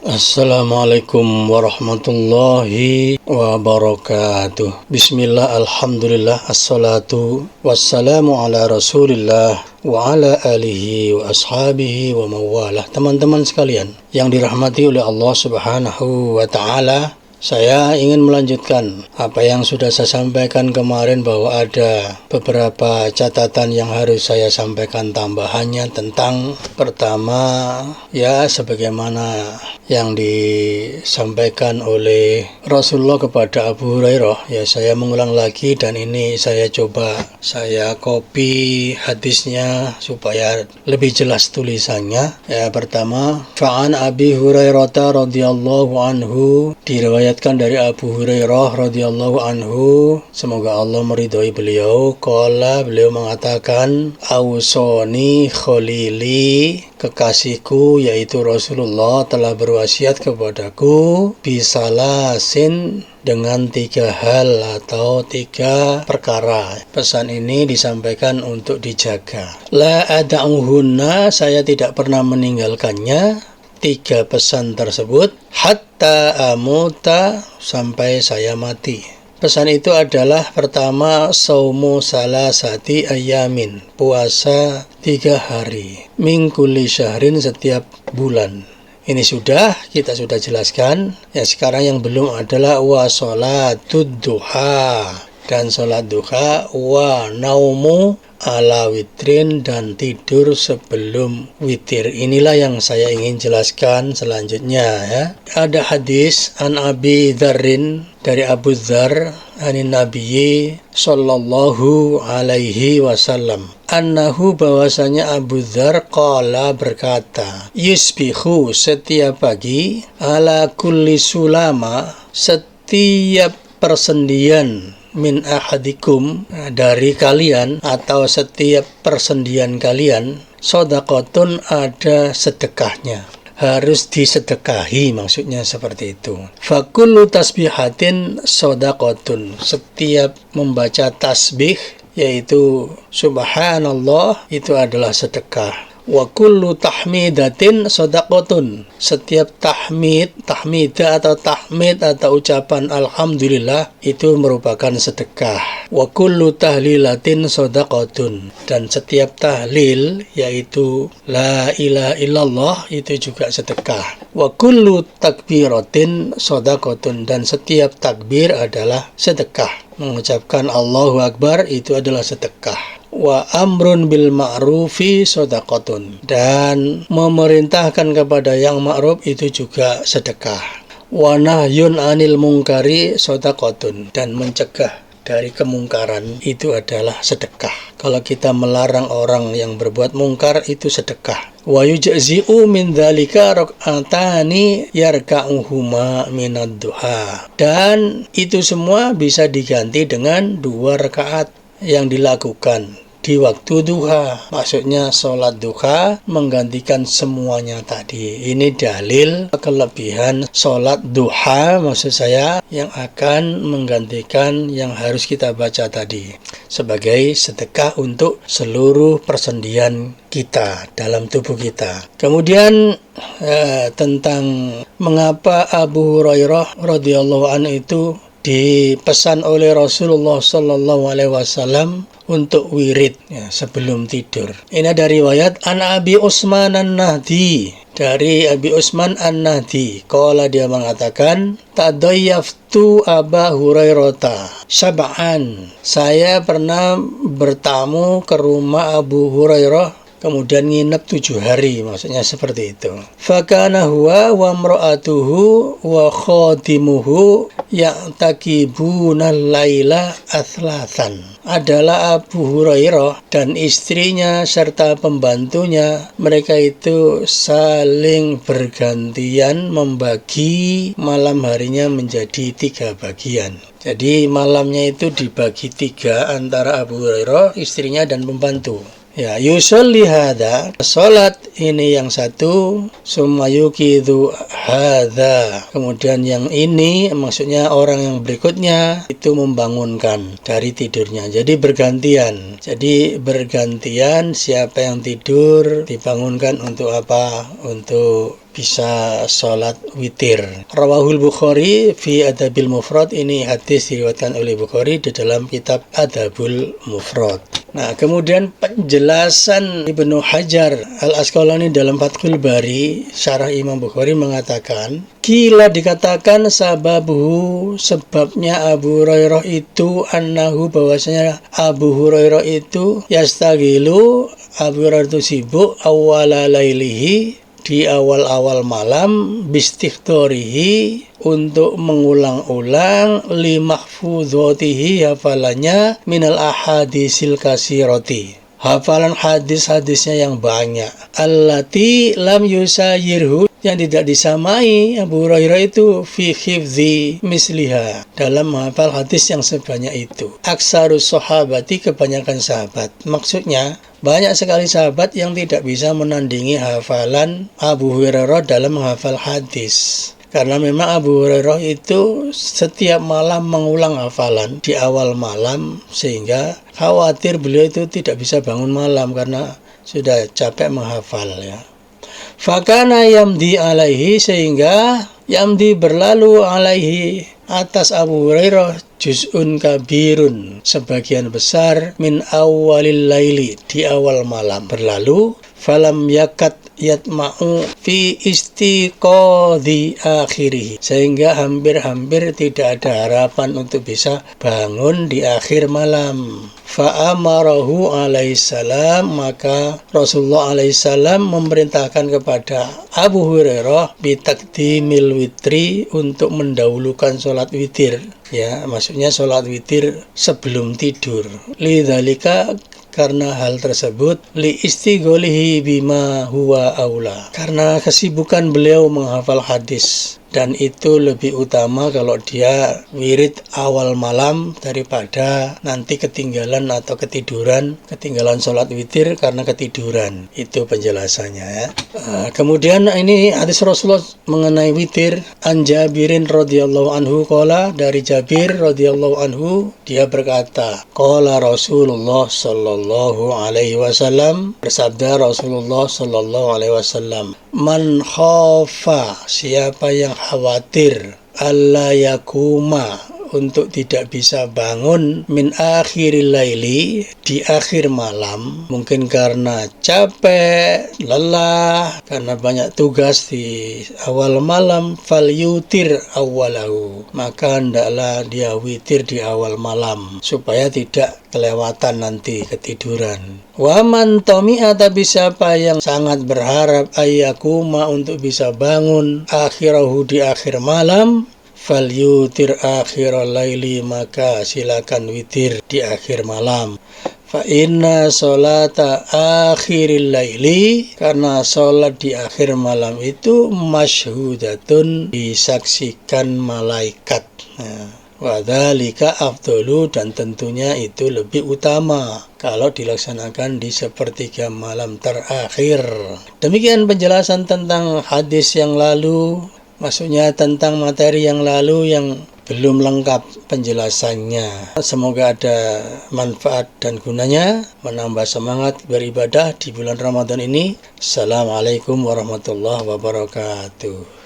Assalamualaikum warahmatullahi wabarakatuh. Bismillah, alhamdulillah, assalatu wassalamu ala rasulillah wa ala alihi wa ashabihi wa mawalah. Teman-teman sekalian yang dirahmati oleh Allah subhanahu wa ta'ala, saya ingin melanjutkan apa yang sudah saya sampaikan kemarin, bahwa ada beberapa catatan yang harus saya sampaikan tambahannya tentang, pertama, ya sebagaimana yang disampaikan oleh Rasulullah kepada Abu Hurairah. Ya, saya mengulang lagi, dan ini saya copy hadisnya supaya lebih jelas tulisannya. Ya, pertama, fa'an Abi Hurairah radhiyallahu anhu, diriwayatkan dari Abu Hurairah radhiyallahu anhu, semoga Allah meridhai beliau, qala, beliau mengatakan, ausoni khalili, kekasihku yaitu Rasulullah telah berwasiat kepadaku, bisalasin, dengan 3 hal atau 3 perkara. Pesan ini disampaikan untuk dijaga. La ada'uhunna, saya tidak pernah meninggalkannya, 3 pesan tersebut, hatta amuta, sampai saya mati. Pesan itu adalah, pertama, saumu salasati ayamin, puasa 3 hari, min kulli syahrin, setiap bulan. Ini kita sudah jelaskan. Ya, sekarang yang belum adalah wa sholatud duha, dan sholat duha, wa naumu ala witrin, dan tidur sebelum witir. Inilah yang saya ingin jelaskan selanjutnya, ya. Ada hadis an Abi Dzarrin, dari Abu Dzar, anin Nabiyyi sallallahu alaihi wasallam, annahu, bahwasanya Abu Dzar, qala, berkata, yusbihu, setiap pagi, ala kulli sulama, setiap persendian, min ahadikum, dari kalian, atau setiap persendian kalian, shadaqatun, ada sedekahnya, harus disedekahi, maksudnya seperti itu. Fakullu tasbihatin shadaqatun, setiap membaca tasbih, yaitu subhanallah, itu adalah sedekah. Wa kullu tahmidatin shadaqatun, setiap tahmidah atau tahmid atau ucapan alhamdulillah, itu merupakan sedekah. Wa kullu tahlilatin shadaqatun, dan setiap tahlil, yaitu la ilaha illallah, itu juga sedekah. Wa kullu takbiratin shadaqatun, dan setiap takbir adalah sedekah. Mengucapkan Allahu Akbar itu adalah sedekah. Wa amrun bil ma'rufi shadaqatun, dan memerintahkan kepada yang ma'ruf itu juga sedekah. Wa nahyun anil munkari shadaqatun, dan mencegah dari kemungkaran itu adalah sedekah. Kalau kita melarang orang yang berbuat mungkar, itu sedekah. Wa yujzi'u min dzalika rak'atani yarka'uhuma minad duha, dan itu semua bisa diganti dengan 2 rakaat yang dilakukan di waktu duha. Maksudnya sholat duha menggantikan semuanya tadi. Ini dalil kelebihan sholat duha, maksud saya, yang akan menggantikan yang harus kita baca tadi, sebagai sedekah untuk seluruh persendian kita dalam tubuh kita. Kemudian tentang mengapa Abu Hurairah radhiyallahu anhu itu dipesan oleh Rasulullah sallallahu alaihi wasallam untuk wirid, ya, sebelum tidur. Ini dari riwayat an Abi Utsman an-Nahdi, dari Abi Utsman an-Nahdi, qala, dia mengatakan, tadayyaftu Aba Hurairah sab'an, saya pernah bertamu ke rumah Abu Hurairah, kemudian nginep 7 hari, maksudnya seperti itu. Fakana huwa wa mra'atuhu wa khadimuhu ya'takibuna laila athlatan. Adalah Abu Hurairah dan istrinya serta pembantunya, mereka itu saling bergantian membagi malam harinya menjadi 3 bagian. Jadi malamnya itu dibagi 3 antara Abu Hurairah, istrinya, dan pembantu. Ya, yusolli hadha, salat ini yang satu, summa yuqidhu hadha, kemudian yang ini, maksudnya orang yang berikutnya, itu membangunkan dari tidurnya. Jadi bergantian, siapa yang tidur dibangunkan untuk apa? Untuk bisa sholat witir. Rawahul Bukhari fi Adabil Mufrad, ini hadis diriwayatkan oleh Bukhari di dalam kitab Adabul Mufrad. Nah, kemudian penjelasan Ibnu Hajar Al-Asqalani dalam Fathul Bari syarah Imam Bukhari mengatakan, kila dikatakan sababuhu, sebabnya Abu Hurairah itu, annahu, bahwasanya Abu Hurairah itu yastagilu, Abu Hurairah itu sibuk awwala lailihi, di awal-awal malam, bistikhdorihi, untuk mengulang-ulang, limahfudhotihi, hafalannya, minal ahadisil kasiroti, hafalan hadis-hadisnya yang banyak, allati lam yusayirhu, yang tidak disamai Abu Hurairah itu, fi hifzi misliha, dalam menghafal hadis yang sebanyak itu, aksarus sahabati, kebanyakan sahabat. Maksudnya banyak sekali sahabat yang tidak bisa menandingi hafalan Abu Hurairah dalam menghafal hadis. Karena memang Abu Hurairah itu setiap malam mengulang hafalan di awal malam, sehingga khawatir beliau itu tidak bisa bangun malam karena sudah capek menghafal ya. Fakana yamdi alaihi, sehingga yamdi berlalu alaihi, atas Abu Hurairah, juz'un kabirun, sebagian besar, min awalil laili, di awal malam berlalu, falam yakat yatma'u fi istiqodhi akhirih, sehingga hampir-hampir tidak ada harapan untuk bisa bangun di akhir malam. Fa'amarahu alaihissalam, maka Rasulullah alaihissalam memerintahkan kepada Abu Hurairah bitakdimil witri, untuk mendahulukan sholat witir, ya, maksudnya sholat witir sebelum tidur. Lidzalika, karena hal tersebut, li istigholihi bima huwa aula, karena kesibukan beliau menghafal hadis, dan itu lebih utama kalau dia wirid awal malam daripada nanti ketinggalan atau ketinggalan sholat witir karena ketiduran. Itu penjelasannya ya. Kemudian ini hadis Rasulullah mengenai witir, an Jabirin radhiyallahu anhu qala, dari Jabir radhiyallahu anhu, dia berkata, qala Rasulullah sallallahu alaihi wasallam, bersabda Rasulullah sallallahu alaihi wasallam, man khafa, siapa yang khawatir, alla yakuma, untuk tidak bisa bangun, min akhiril laili, di akhir malam, mungkin karena capek, lelah, karena banyak tugas di awal malam, fal yutir awalahu, maka hendaklah dia witir di awal malam supaya tidak kelewatan nanti ketiduran. Wa man tami'a, tapi siapa yang sangat berharap ayyakuma, untuk bisa bangun akhirahu, di akhir malam, fal yutir akhiral laili, maka silakan witir di akhir malam. Fa inna sholata akhiril laili, karena sholat di akhir malam itu masyhudatun, disaksikan malaikat. Wa dzalika afdalu, dan tentunya itu lebih utama kalau dilaksanakan di sepertiga malam terakhir. Demikian penjelasan tentang hadis yang lalu, maksudnya tentang materi yang lalu yang belum lengkap penjelasannya. Semoga ada manfaat dan gunanya, menambah semangat beribadah di bulan Ramadan ini. Assalamualaikum warahmatullahi wabarakatuh.